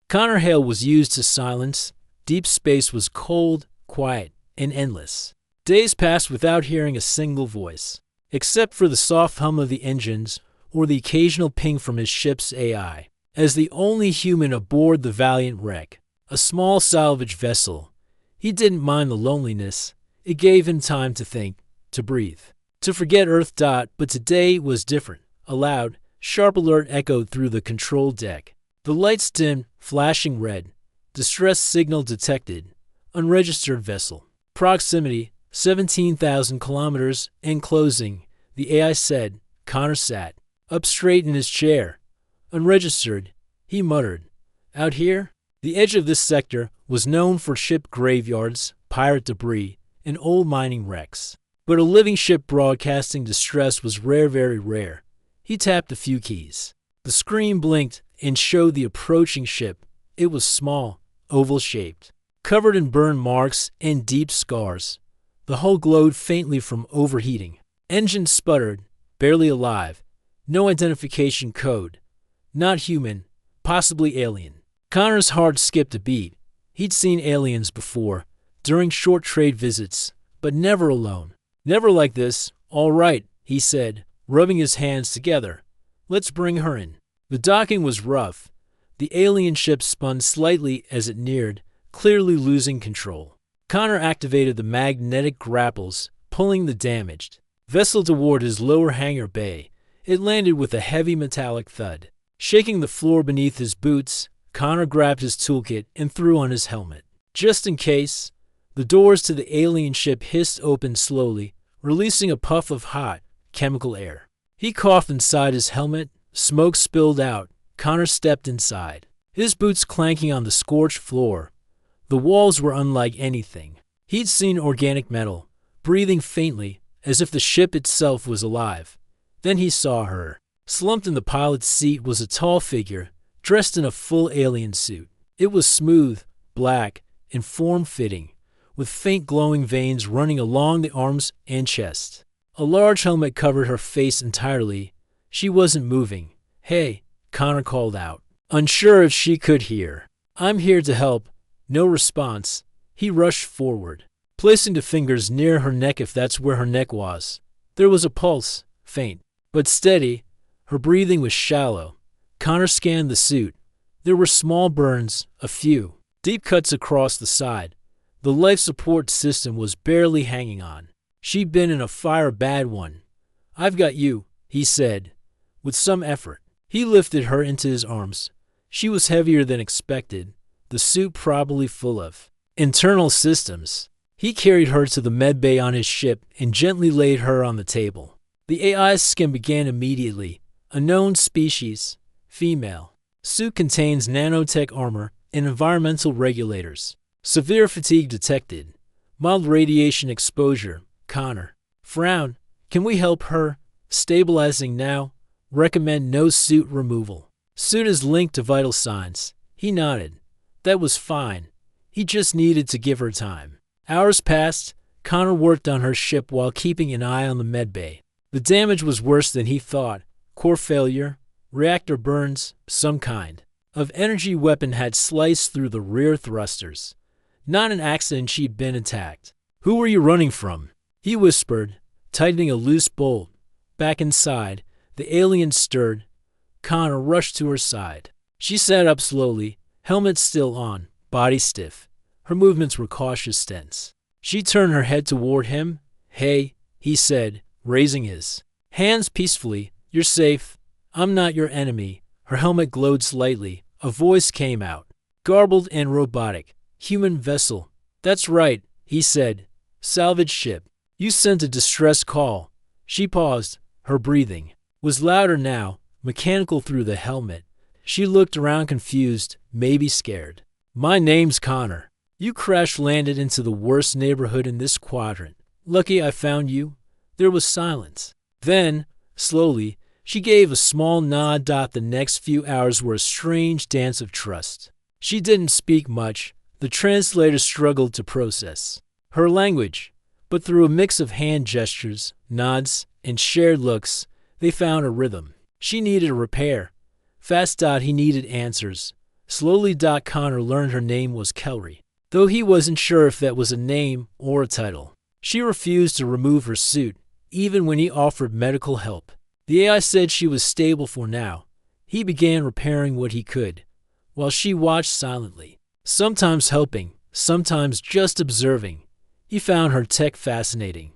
Connor hail was used to silence. Deep space was cold, quiet, and endless. Days passed without hearing a single voice, except for the soft hum of the engines or the occasional ping from his ship's AI. As the only human aboard the valiant wreck, a small salvage vessel, he didn't mind the loneliness. It gave him time to think, to breathe, to forget Earth. But today was different. A loud, sharp alert echoed through the control deck. The lights dimmed, flashing red. Distress signal detected. Unregistered vessel. Proximity, 17,000 kilometers. Enclosing, the AI said. Connor sat up straight in his chair. Unregistered, he muttered. Out here? The edge of this sector was known for ship graveyards, pirate debris, and old mining wrecks. But a living ship broadcasting distress was rare, very rare. He tapped a few keys. The screen blinked and showed the approaching ship. It was small, oval-shaped, covered in burn marks and deep scars. The hull glowed faintly from overheating. Engines sputtered, barely alive. No identification code. Not human, possibly alien. Connor's heart skipped a beat. He'd seen aliens before, during short trade visits, but never alone. Never like this. All right, he said, rubbing his hands together. Let's bring her in. The docking was rough. The alien ship spun slightly as it neared, clearly losing control. Connor activated the magnetic grapples, pulling the damaged vessel toward his lower hangar bay. It landed with a heavy metallic thud. Shaking the floor beneath his boots, Connor grabbed his toolkit and threw on his helmet. Just in case, the doors to the alien ship hissed open slowly, releasing a puff of hot, chemical air. He coughed inside his helmet. Smoke spilled out. Connor stepped inside, his boots clanking on the scorched floor. The walls were unlike anything he'd seen. Organic metal, breathing faintly, as if the ship itself was alive. Then he saw her. Slumped in the pilot's seat was a tall figure, dressed in a full alien suit. It was smooth, black, and form-fitting, with faint glowing veins running along the arms and chest. A large helmet covered her face entirely. She wasn't moving. Hey, Connor called out, unsure if she could hear. I'm here to help. No response. He rushed forward, placing the fingers near her neck if that's where her neck was. There was a pulse, faint, but steady. Her breathing was shallow. Connor scanned the suit. There were small burns, a few, deep cuts across the side. The life support system was barely hanging on. She'd been in a fire, a bad one. I've got you, he said, with some effort. He lifted her into his arms. She was heavier than expected, the suit probably full of internal systems. He carried her to the medbay on his ship and gently laid her on the table. The AI's scan began immediately. Unknown species, female. Suit contains nanotech armor and environmental regulators. Severe fatigue detected. Mild radiation exposure. Connor frowned. Can we help her? Stabilizing now. Recommend no suit removal. Suit is linked to vital signs. He nodded. That was fine. He just needed to give her time. Hours passed. Connor worked on her ship while keeping an eye on the medbay. The damage was worse than he thought. Core failure, reactor burns, some kind of energy weapon had sliced through the rear thrusters. Not an accident, she'd been attacked. Who were you running from? He whispered, tightening a loose bolt. Back inside, the alien stirred. Connor rushed to her side. She sat up slowly, helmet still on, body stiff. Her movements were cautious, tense. She turned her head toward him. Hey, he said, raising his hands peacefully. You're safe. I'm not your enemy. Her helmet glowed slightly. A voice came out, garbled and robotic. Human vessel. That's right, he said. Salvage ship. You sent a distress call. She paused. Her breathing was louder now, mechanical through the helmet. She looked around confused, maybe scared. My name's Connor. You crash-landed into the worst neighborhood in this quadrant. Lucky I found you. There was silence. Then, slowly, she gave a small nod. The next few hours were a strange dance of trust. She didn't speak much. The translator struggled to process her language, but through a mix of hand gestures, nods, and shared looks, they found a rhythm. She needed a repair. Fast. He needed answers. Slowly, Connor learned her name was Kelly, though he wasn't sure if that was a name or a title. She refused to remove her suit, even when he offered medical help. The AI said she was stable for now. He began repairing what he could, while she watched silently, sometimes helping, sometimes just observing. He found her tech fascinating.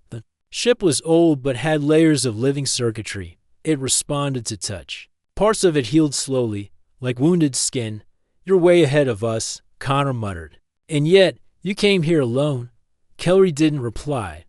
The ship was old but had layers of living circuitry. It responded to touch. Parts of it healed slowly, like wounded skin. "You're way ahead of us," Connor muttered. "And yet, you came here alone." Kelly didn't reply,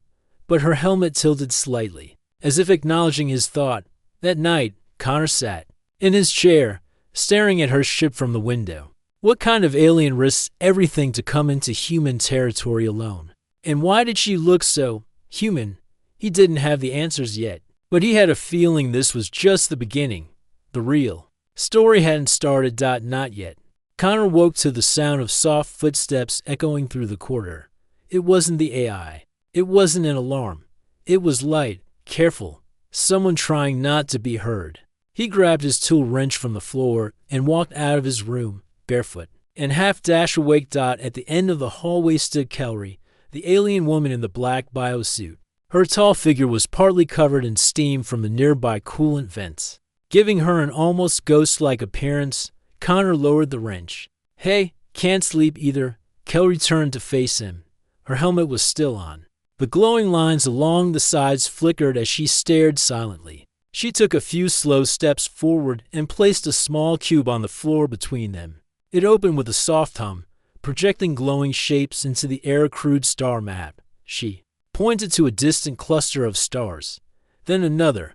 but her helmet tilted slightly, as if acknowledging his thought. That night, Connor sat in his chair, staring at her ship from the window. What kind of alien risks everything to come into human territory alone? And why did she look so human? He didn't have the answers yet, but he had a feeling this was just the beginning. The real story hadn't started. Not yet. Connor woke to the sound of soft footsteps echoing through the corridor. It wasn't the AI. It wasn't an alarm. It was light, careful, someone trying not to be heard. He grabbed his tool wrench from the floor and walked out of his room, barefoot, and half-dash awake. At the end of the hallway stood Kelly, the alien woman in the black biosuit. Her tall figure was partly covered in steam from the nearby coolant vents, giving her an almost ghost-like appearance. Connor lowered the wrench. "Hey, can't sleep either." Kelly turned to face him. Her helmet was still on. The glowing lines along the sides flickered as she stared silently. She took a few slow steps forward and placed a small cube on the floor between them. It opened with a soft hum, projecting glowing shapes into the air-crewed star map. She pointed to a distant cluster of stars, then another,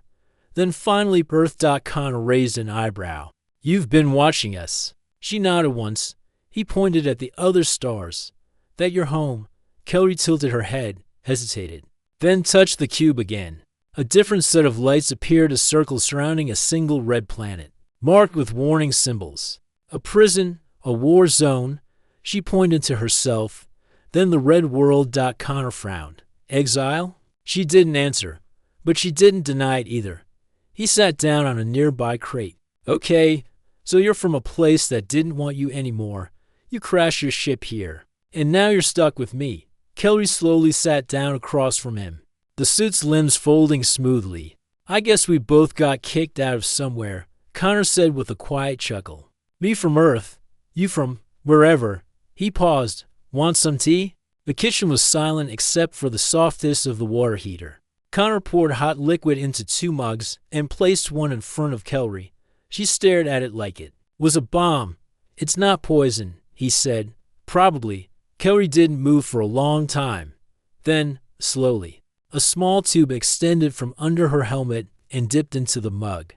then finally Earth. Connor raised an eyebrow. "You've been watching us." She nodded once. He pointed at the other stars. "That you're home." Kelly tilted her head, hesitated, then touched the cube again. A different set of lights appeared, a circle surrounding a single red planet, marked with warning symbols. A prison, a war zone. She pointed to herself, then the red world. Connor frowned. "Exile?" She didn't answer, but she didn't deny it either. He sat down on a nearby crate. "Okay, so you're from a place that didn't want you anymore. You crashed your ship here, and now you're stuck with me." Kelly slowly sat down across from him, the suit's limbs folding smoothly. "I guess we both got kicked out of somewhere," Connor said with a quiet chuckle. "Me from Earth, you from wherever." He paused. "Want some tea?" The kitchen was silent except for the soft hiss of the water heater. Connor poured hot liquid into 2 mugs and placed one in front of Kelly. She stared at it like it was a bomb. "It's not poison," he said. "Probably." Kelly didn't move for a long time. Then, slowly, a small tube extended from under her helmet and dipped into the mug.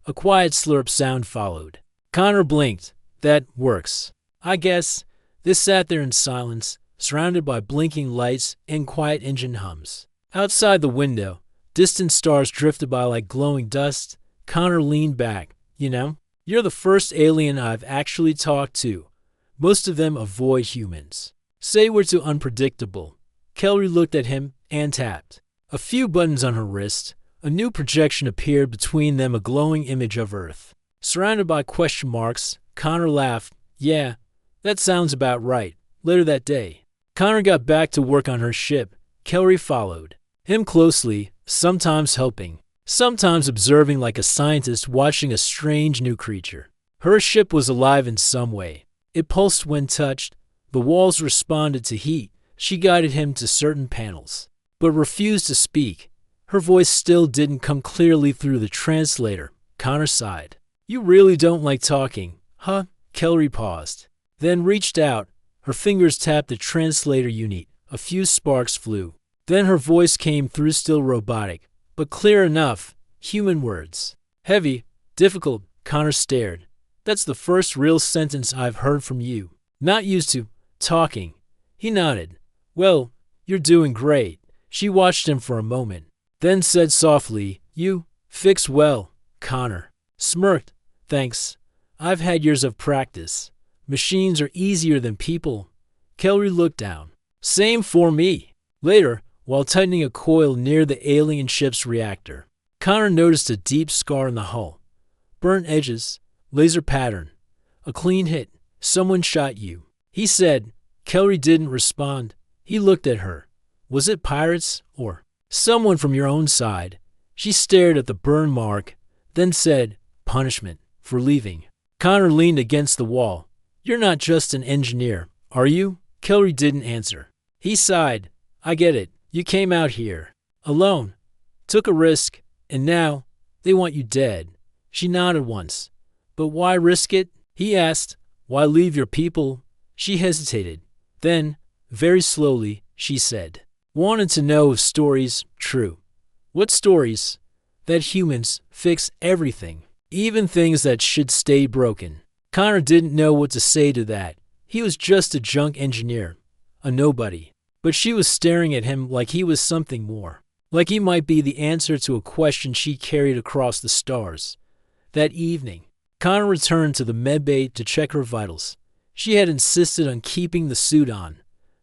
A quiet slurp sound followed. Connor blinked. "That works, I guess." They sat there in silence, surrounded by blinking lights and quiet engine hums. Outside the window, distant stars drifted by like glowing dust. Connor leaned back. "You know, you're the first alien I've actually talked to. Most of them avoid humans. Say we're too unpredictable." Kelly looked at him and tapped a few buttons on her wrist. A new projection appeared between them, a glowing image of Earth, surrounded by question marks. Connor laughed. "Yeah, that sounds about right." Later that day, Connor got back to work on her ship. Kelly followed him closely, sometimes helping, sometimes observing like a scientist watching a strange new creature. Her ship was alive in some way. It pulsed when touched. The walls responded to heat. She guided him to certain panels, but refused to speak. Her voice still didn't come clearly through the translator. Connor sighed. "You really don't like talking, huh?" Kelly paused, then reached out. Her fingers tapped the translator unit. A few sparks flew. Then her voice came through, still robotic, but clear enough. Human words. "Heavy, difficult." Connor stared. "That's the first real sentence I've heard from you. Not used to talking." He nodded. "Well, you're doing great." She watched him for a moment, then said softly, "You fix well." Connor smirked. "Thanks. I've had years of practice. Machines are easier than people." Kelly looked down. "Same for me." Later, while tightening a coil near the alien ship's reactor, Connor noticed a deep scar in the hull. Burnt edges, laser pattern. A clean hit. Someone shot you. He said. Kelly didn't respond. He looked at her. Was it pirates or someone from your own side? She stared at the burn mark, then said, punishment for leaving. Connor leaned against the wall. You're not just an engineer, are you? Kelly didn't answer. He sighed. I get it. You came out here alone, took a risk, and now they want you dead. She nodded once. But why risk it? He asked. Why leave your people? She hesitated. Then, very slowly, she said, wanted to know if stories true. What stories? That humans fix everything, even things that should stay broken. Connor didn't know what to say to that. He was just a junk engineer, a nobody. But she was staring at him like he was something more, like he might be the answer to a question she carried across the stars. That evening, Connor returned to the medbay to check her vitals. She had insisted on keeping the suit on.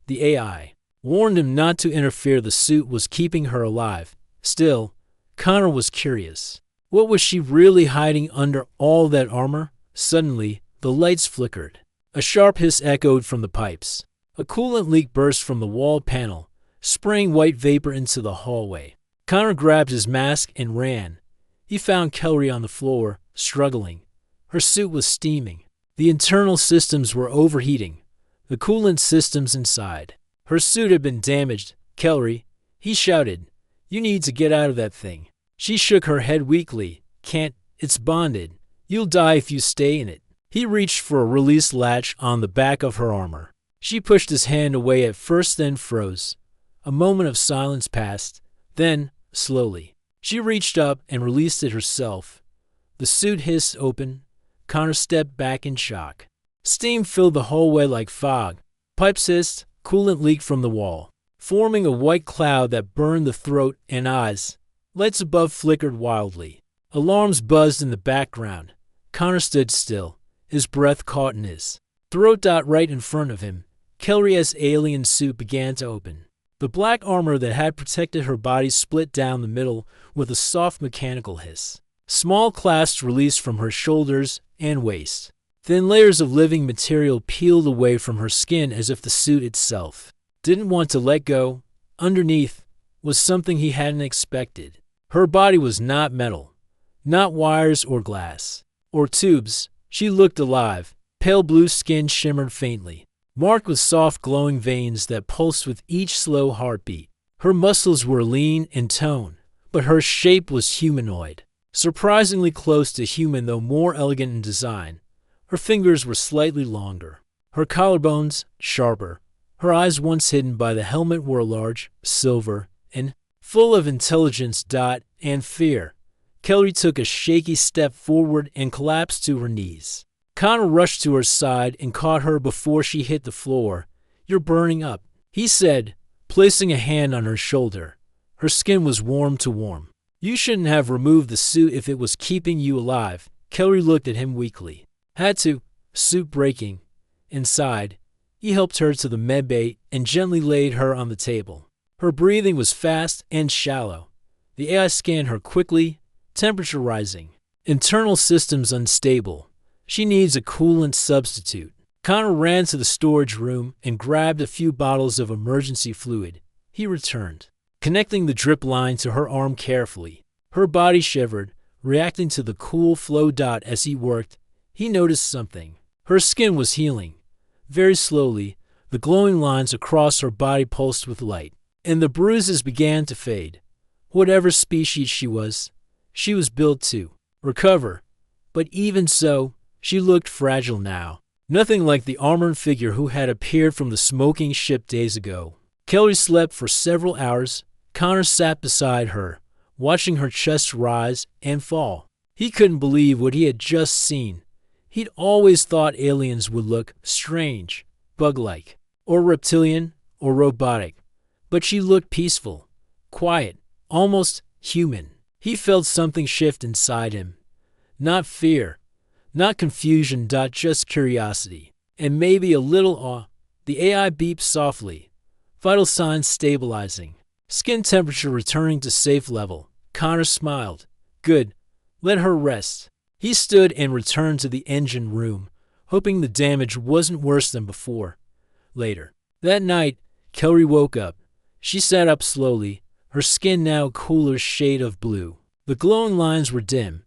The AI warned him not to interfere. The suit was keeping her alive. Still, Connor was curious. What was she really hiding under all that armor? Suddenly, the lights flickered. A sharp hiss echoed from the pipes. A coolant leak burst from the wall panel, spraying white vapor into the hallway. Connor grabbed his mask and ran. He found Kelly on the floor, struggling. Her suit was steaming. The internal systems were overheating. The coolant systems inside. Her suit had been damaged. Kelly, he shouted, you need to get out of that thing. She shook her head weakly. Can't, it's bonded. You'll die if you stay in it. He reached for a release latch on the back of her armor. She pushed his hand away at first, then froze. A moment of silence passed. Then, slowly, she reached up and released it herself. The suit hissed open. Connor stepped back in shock. Steam filled the hallway like fog. Pipes hissed, coolant leaked from the wall, forming a white cloud that burned the throat and eyes. Lights above flickered wildly. Alarms buzzed in the background. Connor stood still, his breath caught in his throat. Right in front of him, Kelly's alien suit began to open. The black armor that had protected her body split down the middle with a soft mechanical hiss. Small clasps released from her shoulders and waist. Thin layers of living material peeled away from her skin as if the suit itself didn't want to let go. Underneath was something he hadn't expected. Her body was not metal, not wires or glass, or tubes. She looked alive. Pale blue skin shimmered faintly, marked with soft glowing veins that pulsed with each slow heartbeat. Her muscles were lean in tone, but her shape was humanoid, surprisingly close to human though more elegant in design. Her fingers were slightly longer, her collarbones sharper. Her eyes, once hidden by the helmet, were large, silver, and full of intelligence and fear. Kelly took a shaky step forward and collapsed to her knees. Connor rushed to her side and caught her before she hit the floor. You're burning up, he said, placing a hand on her shoulder. Her skin was warm to warm. You shouldn't have removed the suit if it was keeping you alive. Kelly looked at him weakly. Had to. Suit breaking. Inside, he helped her to the medbay and gently laid her on the table. Her breathing was fast and shallow. The AI scanned her quickly, temperature rising. Internal systems unstable. She needs a coolant substitute. Connor ran to the storage room and grabbed a few bottles of emergency fluid. He returned, connecting the drip line to her arm carefully. Her body shivered, reacting to the cool flow. As he worked, he noticed something. Her skin was healing. Very slowly, the glowing lines across her body pulsed with light, and the bruises began to fade. Whatever species she was built to recover. But even so, she looked fragile now. Nothing like the armored figure who had appeared from the smoking ship days ago. Kelly slept for several hours. Connor sat beside her, watching her chest rise and fall. He couldn't believe what he had just seen. He'd always thought aliens would look strange, bug-like, or reptilian, or robotic. But she looked peaceful, quiet, almost human. He felt something shift inside him. Not fear, not confusion. Just curiosity, and maybe a little awe. The AI beeped softly, vital signs stabilizing, skin temperature returning to safe level. Connor smiled. Good. Let her rest. He stood and returned to the engine room, hoping the damage wasn't worse than before. Later that night, Kelly woke up. She sat up slowly, her skin now a cooler shade of blue. The glowing lines were dim,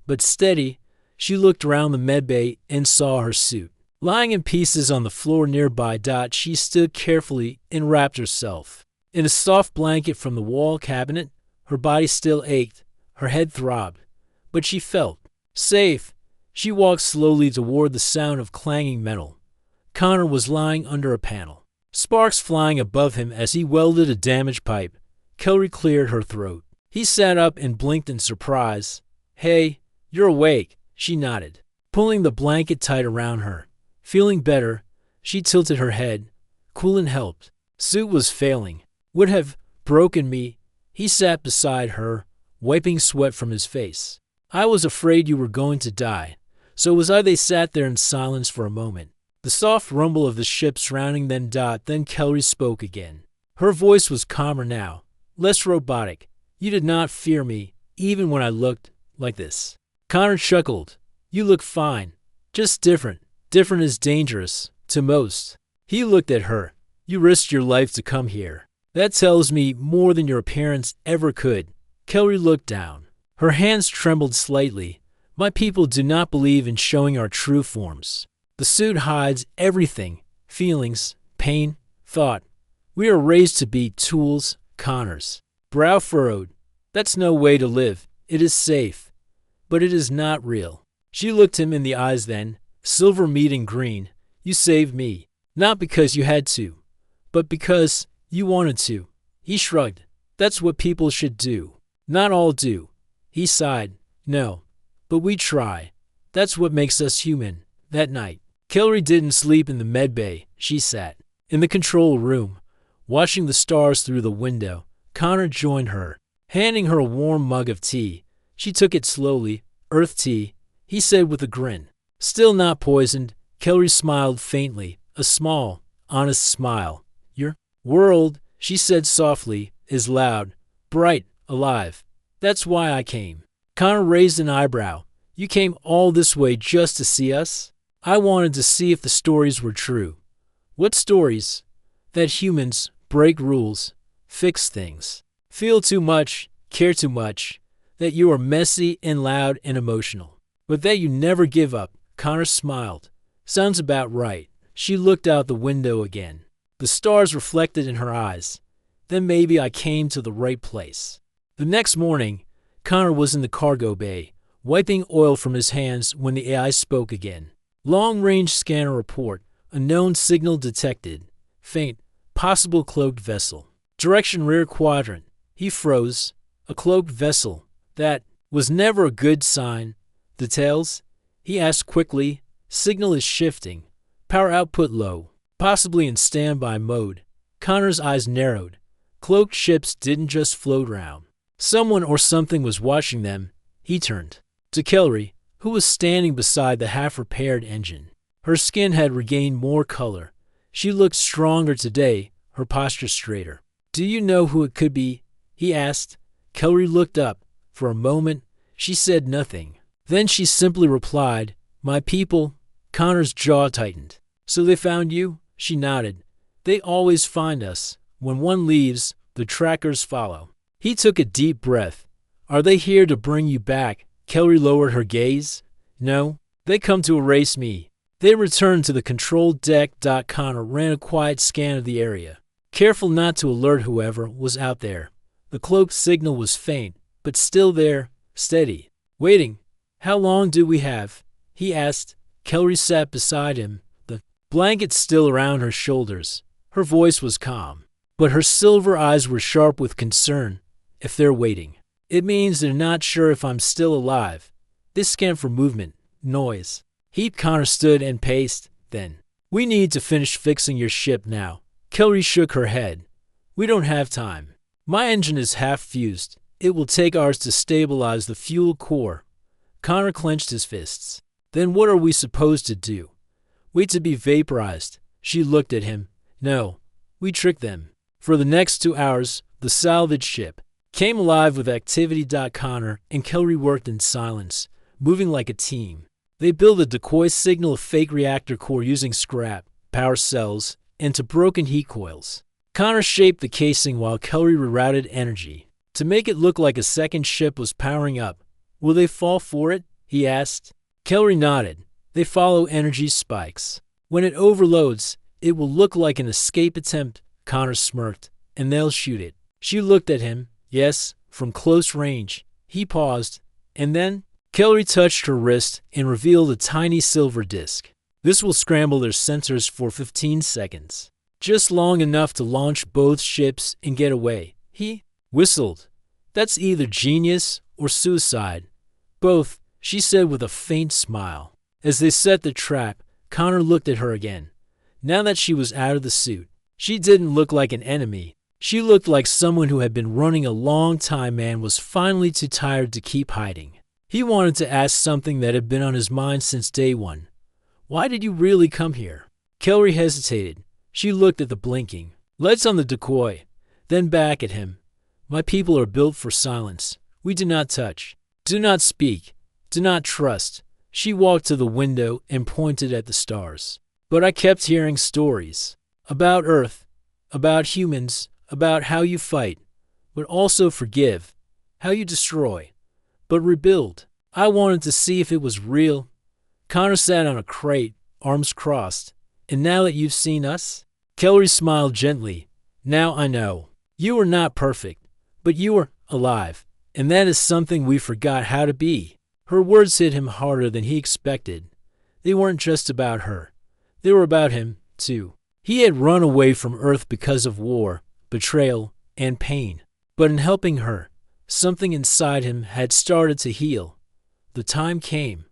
but steady. She looked around the medbay and saw her suit. Lying in pieces on the floor nearby. She stood carefully and wrapped herself in a soft blanket from the wall cabinet. Her body still ached, her head throbbed, but she felt safe. She walked slowly toward the sound of clanging metal. Connor was lying under a panel, sparks flying above him as he welded a damaged pipe. Kelly cleared her throat. He sat up and blinked in surprise. "Hey, you're awake," she nodded, pulling the blanket tight around her. Feeling better, she tilted her head. Coolant helped. Suit was failing. Would have broken me. He sat beside her, wiping sweat from his face. "I was afraid you were going to die. So was I." They sat there in silence for a moment. The soft rumble of the ship surrounding them. Then Kelly spoke again. Her voice was calmer now, less robotic. "You did not fear me, even when I looked like this." Connor chuckled. "You look fine. Just different. Different is dangerous, to most." He looked at her. "You risked your life to come here. That tells me more than your appearance ever could." Kelly looked down. Her hands trembled slightly. "My people do not believe in showing our true forms. The suit hides everything, feelings, pain, thought. We are raised to be tools." Connor's brow furrowed. "That's no way to live. It is safe, but it is not real." She looked him in the eyes then, silver meeting green. "You saved me, not because you had to, but because you wanted to." He shrugged. "That's what people should do. Not all do." He sighed. "No, but we try. That's what makes us human." That night, Kelly didn't sleep in the medbay. She sat in the control room, watching the stars through the window. Connor joined her, handing her a warm mug of tea. She took it slowly. "Earth tea," he said with a grin. "Still not poisoned." Kelly smiled faintly, a small, honest smile. "Your world," she said softly, "is loud, bright, alive. That's why I came." Connor raised an eyebrow. "You came all this way just to see us?" "I wanted to see if the stories were true." "What stories?" "That humans break rules, fix things, feel too much, care too much, that you are messy and loud and emotional, but that you never give up." Connor smiled. "Sounds about right." She looked out the window again. The stars reflected in her eyes. "Then maybe I came to the right place." The next morning, Connor was in the cargo bay, wiping oil from his hands when the AI spoke again. "Long-range scanner report. Unknown signal detected. Faint. Possible cloaked vessel. Direction rear quadrant." He froze. A cloaked vessel. That was never a good sign. "Details?" he asked quickly. "Signal is shifting. Power output low. Possibly in standby mode." Connor's eyes narrowed. Cloaked ships didn't just float around. Someone or something was watching them. He turned to Kelly, who was standing beside the half-repaired engine. Her skin had regained more color. She looked stronger today, her posture straighter. "Do you know who it could be?" he asked. Kelly looked up. For a moment, she said nothing. Then she simply replied, "My people." Connor's jaw tightened. "So they found you?" She nodded. "They always find us. When one leaves, the trackers follow." He took a deep breath. "Are they here to bring you back?" Kelly lowered her gaze. "No, they come to erase me." They returned to the control deck. Connor ran a quiet scan of the area, careful not to alert whoever was out there. The cloaked signal was faint, but still there, steady, waiting. "How long do we have?" he asked. Kelly sat beside him, the blanket still around her shoulders. Her voice was calm, but her silver eyes were sharp with concern. "If they're waiting, it means they're not sure if I'm still alive." They scanned for movement, noise. Connor stood and paced. Then, "We need to finish fixing your ship now." Kelly shook her head. "We don't have time. My engine is half fused. It will take ours to stabilize the fuel core." Connor clenched his fists. "Then what are we supposed to do? Wait to be vaporized?" She looked at him. "No, we tricked them." For the next 2 hours, the salvage ship came alive with activity. Connor and Kelly worked in silence, moving like a team. They build a decoy signal fake reactor core using scrap, power cells, into broken heat coils. Connor shaped the casing while Kelly rerouted energy to make it look like a second ship was powering up. Will they fall for it? He asked. Kelly nodded. They follow energy spikes. When it overloads, it will look like an escape attempt, Connor smirked, and they'll shoot it. She looked at him. Yes, from close range. He paused, and then Kelly touched her wrist and revealed a tiny silver disc. This will scramble their sensors for 15 seconds. Just long enough to launch both ships and get away. He whistled. That's either genius or suicide. Both, she said with a faint smile. As they set the trap, Connor looked at her again. Now that she was out of the suit, she didn't look like an enemy. She looked like someone who had been running a long time and was finally too tired to keep hiding. He wanted to ask something that had been on his mind since day one. Why did you really come here? Kelly hesitated. She looked at the blinking lights on the decoy, then back at him. My people are built for silence. We do not touch. Do not speak. Do not trust. She walked to the window and pointed at the stars. But I kept hearing stories. About Earth. About humans. About how you fight. But also forgive. How you destroy. But rebuild. I wanted to see if it was real. Connor sat on a crate, arms crossed. And now that you've seen us? Kelly smiled gently. Now I know. You are not perfect, but you are alive. And that is something we forgot how to be. Her words hit him harder than he expected. They weren't just about her. They were about him, too. He had run away from Earth because of war, betrayal, and pain. But in helping her, something inside him had started to heal. The time came.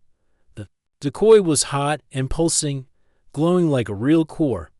The decoy was hot and pulsing, glowing like a real core.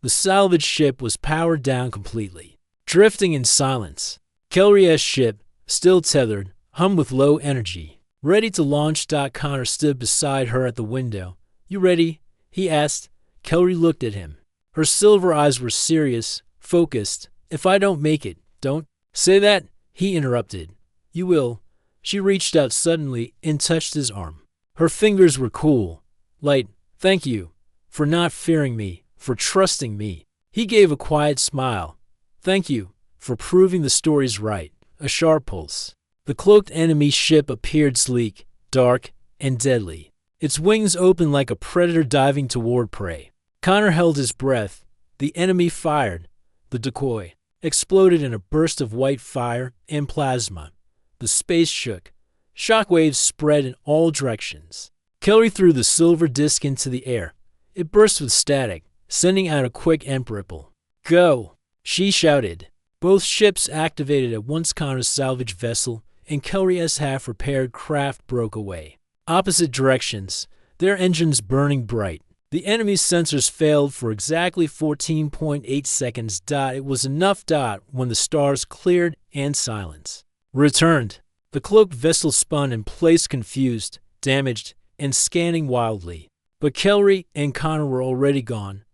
The salvage ship was powered down completely, drifting in silence. Kelly's ship, still tethered, hummed with low energy. Ready to launch. Connor stood beside her at the window. You ready? He asked. Kelly looked at him. Her silver eyes were serious, focused. If I don't make it, don't say that, he interrupted. You will. She reached out suddenly and touched his arm. Her fingers were cool, light. Thank you for not fearing me, for trusting me. He gave a quiet smile. Thank you for proving the stories right. A sharp pulse. The cloaked enemy ship appeared sleek, dark, and deadly. Its wings open like a predator diving toward prey. Connor held his breath. The enemy fired. The decoy exploded in a burst of white fire and plasma. The space shook. Shockwaves spread in all directions. Kelly threw the silver disc into the air. It burst with static, sending out a quick amp ripple. Go! She shouted. Both ships activated at once. Connor's salvage vessel and Kelly's half-repaired craft broke away. Opposite directions, their engines burning bright. The enemy's sensors failed for exactly 14.8 seconds. It was enough. When the stars cleared and silence returned. The cloaked vessel spun in place, confused, damaged, and scanning wildly. But Kelly and Connor were already gone.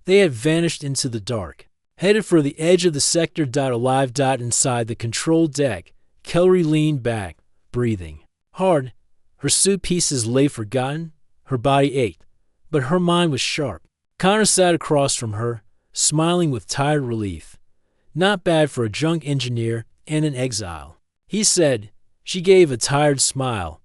They had vanished into the dark, headed for the edge of the sector. Alive. Inside the control deck, Kelly leaned back, breathing hard. Her suit pieces lay forgotten. Her body ached, but her mind was sharp. Connor sat across from her, smiling with tired relief. Not bad for a junk engineer and an exile, he said. She gave a tired smile.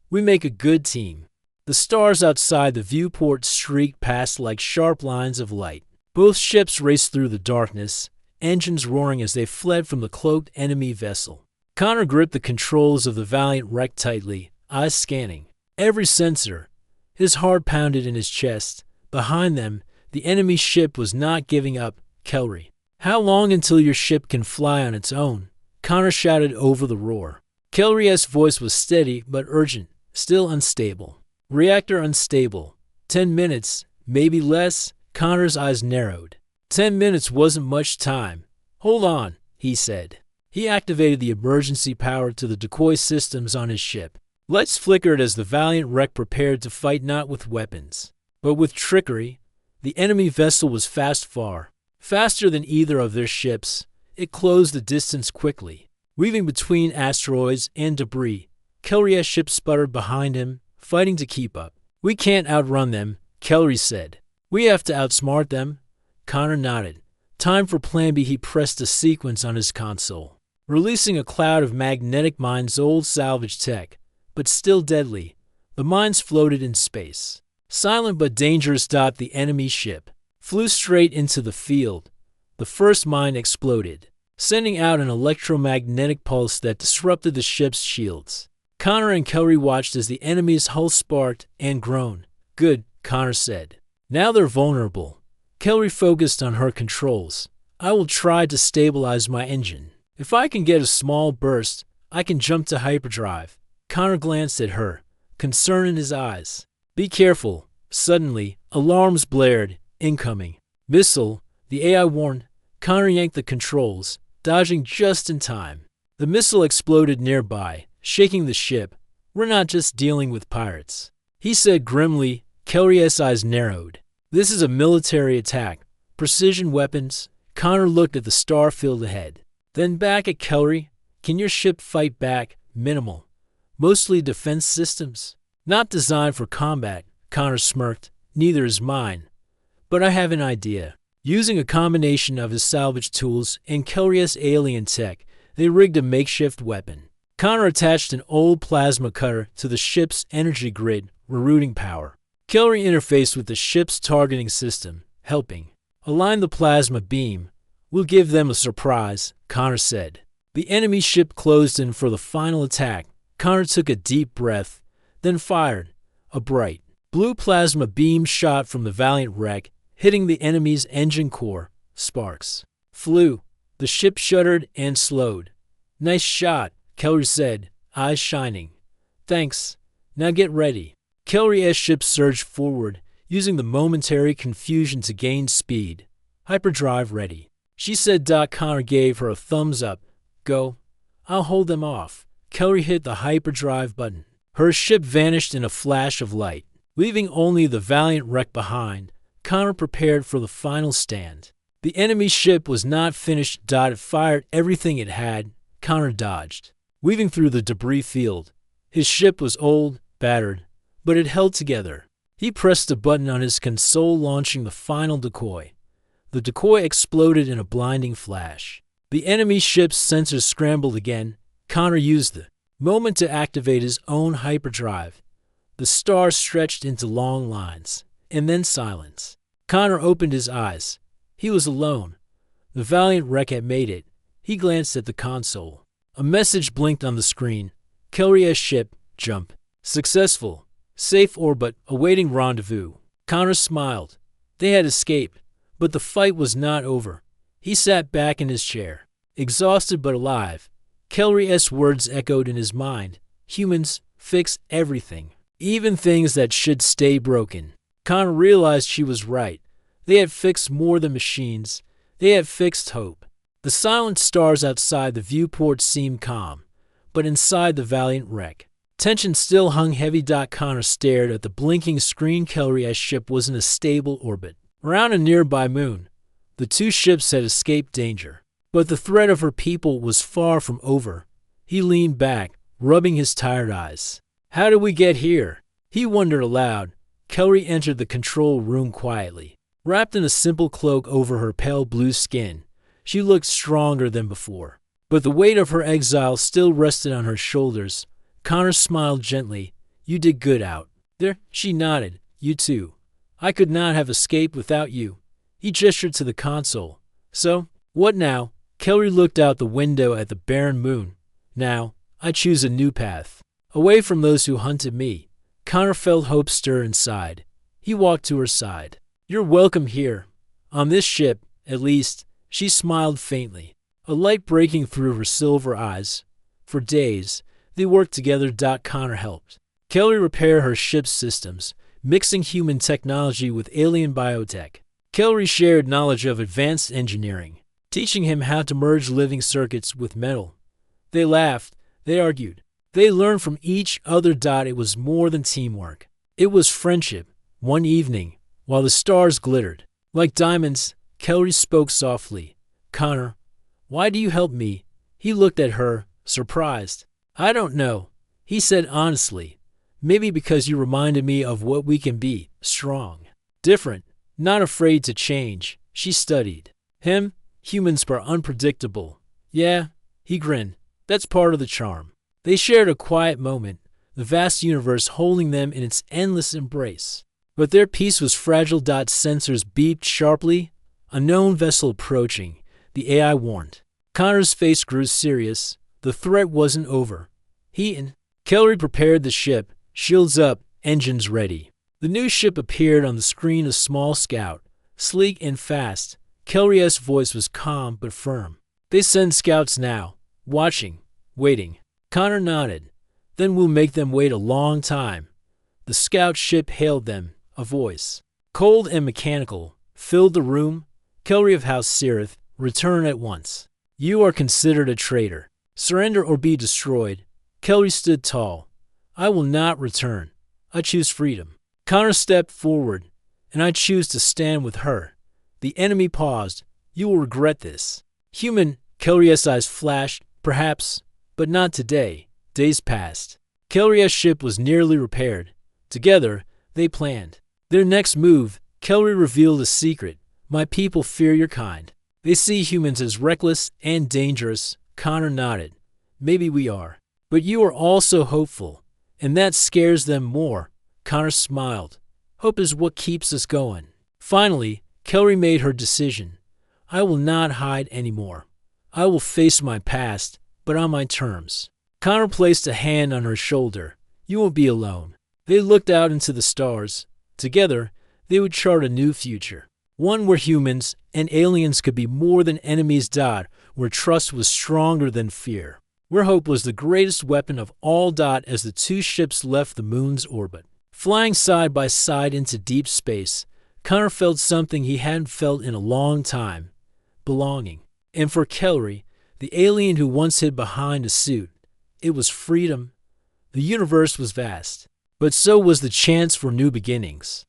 We make a good team. The stars outside the viewport streaked past like sharp lines of light. Both ships raced through the darkness, engines roaring as they fled from the cloaked enemy vessel. Connor gripped the controls of the Valiant wreck tightly, eyes scanning every sensor. His heart pounded in his chest. Behind them, the enemy ship was not giving up. Kelly, how long until your ship can fly on its own? Connor shouted over the roar. Kelly's voice was steady but urgent, still unstable. Reactor unstable. 10 minutes, maybe less. Connor's eyes narrowed. 10 minutes wasn't much time. Hold on, he said. He activated the emergency power to the decoy systems on his ship. Lights flickered as the Valiant wreck prepared to fight, not with weapons, but with trickery. The enemy vessel was far, faster than either of their ships. It closed the distance quickly, weaving between asteroids and debris. Kelly's ship sputtered behind him, fighting to keep up. We can't outrun them, Kellery said. We have to outsmart them. Connor nodded. Time for Plan B. He pressed a sequence on his console, releasing a cloud of magnetic mines, old salvage tech, but still deadly. The mines floated in space. Silent but dangerous. The enemy ship flew straight into the field. The first mine exploded, sending out an electromagnetic pulse that disrupted the ship's shields. Connor and Kellery watched as the enemy's hull sparked and groaned. Good, Connor said. Now they're vulnerable. Kellery focused on her controls. I will try to stabilize my engine. If I can get a small burst, I can jump to hyperdrive. Connor glanced at her, concern in his eyes. Be careful. Suddenly, alarms blared. Incoming. Missile, the AI warned. Connor yanked the controls, dodging just in time. The missile exploded nearby, shaking the ship. We're not just dealing with pirates, he said grimly. Kellery's eyes narrowed. This is a military attack. Precision weapons. Connor looked at the star field ahead, then back at Kellery. Can your ship fight back? Minimal. Mostly defense systems. Not designed for combat, Connor smirked. Neither is mine. But I have an idea. Using a combination of his salvage tools and Kellery's alien tech, they rigged a makeshift weapon. Connor attached an old plasma cutter to the ship's energy grid, rerouting power. Kellery interfaced with the ship's targeting system, helping align the plasma beam. We'll give them a surprise, Connor said. The enemy ship closed in for the final attack. Connor took a deep breath, then fired. A bright blue plasma beam shot from the Valiant wreck, hitting the enemy's engine core. Sparks flew. The ship shuddered and slowed. Nice shot, Kellery said, eyes shining. Thanks. Now get ready. Kellery's ship surged forward, using the momentary confusion to gain speed. Hyperdrive ready, she said. Connor gave her a thumbs up. Go. I'll hold them off. Kellery hit the hyperdrive button. Her ship vanished in a flash of light, leaving only the Valiant wreck behind. Connor prepared for the final stand. The enemy ship was not finished. It fired everything it had. Connor dodged, weaving through the debris field. His ship was old, battered, but it held together. He pressed a button on his console, launching the final decoy. The decoy exploded in a blinding flash. The enemy ship's sensors scrambled again. Connor used the moment to activate his own hyperdrive. The stars stretched into long lines, and then silence. Connor opened his eyes. He was alone. The Valiant wreck had made it. He glanced at the console. A message blinked on the screen. Kellery's ship, jump. Successful. Safe orbit, awaiting rendezvous. Connor smiled. They had escaped, but the fight was not over. He sat back in his chair, exhausted but alive. Kellery's words echoed in his mind. Humans fix everything, even things that should stay broken. Connor realized she was right. They had fixed more than machines. They had fixed hope. The silent stars outside the viewport seemed calm, but inside the Valiant wreck, tension still hung heavy. Connor stared at the blinking screen. Kellery's ship was in a stable orbit around a nearby moon. The two ships had escaped danger, but the threat of her people was far from over. He leaned back, rubbing his tired eyes. How did we get here? He wondered aloud. Kellery entered the control room quietly, wrapped in a simple cloak over her pale blue skin. She looked stronger than before, but the weight of her exile still rested on her shoulders. Connor smiled gently. You did good out there. She nodded. You too. I could not have escaped without you. He gestured to the console. So, what now? Kellery looked out the window at the barren moon. Now, I choose a new path, away from those who hunted me. Connor felt hope stir inside. He walked to her side. You're welcome here. On this ship, at least. She smiled faintly, a light breaking through her silver eyes. For days, they worked together. Connor helped Kellery repair her ship's systems, mixing human technology with alien biotech. Kellery shared knowledge of advanced engineering, teaching him how to merge living circuits with metal. They laughed, they argued, they learned from each other. It was more than teamwork. It was friendship. One evening, while the stars glittered like diamonds, Kellery spoke softly. Connor, why do you help me? He looked at her, surprised. I don't know, he said honestly. Maybe because you reminded me of what we can be, strong, different, not afraid to change. She studied him. Humans are unpredictable. Yeah, he grinned. That's part of the charm. They shared a quiet moment, the vast universe holding them in its endless embrace. But their peace was fragile. Sensors beeped sharply. A known vessel approaching, the AI warned. Connor's face grew serious. The threat wasn't over. He and Kellery prepared the ship, shields up, engines ready. The new ship appeared on the screen, a small scout, sleek and fast. Kellery's voice was calm but firm. They send scouts now. Watching. Waiting. Connor nodded. Then we'll make them wait a long time. The scout ship hailed them. A voice, cold and mechanical, filled the room. Kellery of House Sirith, return at once. You are considered a traitor. Surrender or be destroyed. Kellery stood tall. I will not return. I choose freedom. Connor stepped forward, and I choose to stand with her. The enemy paused. You will regret this. Human, Kellery's eyes flashed, perhaps, but not today. Days passed. Kellery's ship was nearly repaired. Together, they planned their next move. Kellery revealed a secret. My people fear your kind. They see humans as reckless and dangerous. Connor nodded. Maybe we are. But you are also hopeful, and that scares them more. Connor smiled. Hope is what keeps us going. Finally, Kellery made her decision. I will not hide anymore. I will face my past, but on my terms. Connor placed a hand on her shoulder. You won't be alone. They looked out into the stars. Together, they would chart a new future. One where humans and aliens could be more than enemies. Where trust was stronger than fear. Where hope was the greatest weapon of all. As the two ships left the moon's orbit, flying side by side into deep space, Connor felt something he hadn't felt in a long time. Belonging. And for Kellery, the alien who once hid behind a suit, it was freedom. The universe was vast, but so was the chance for new beginnings.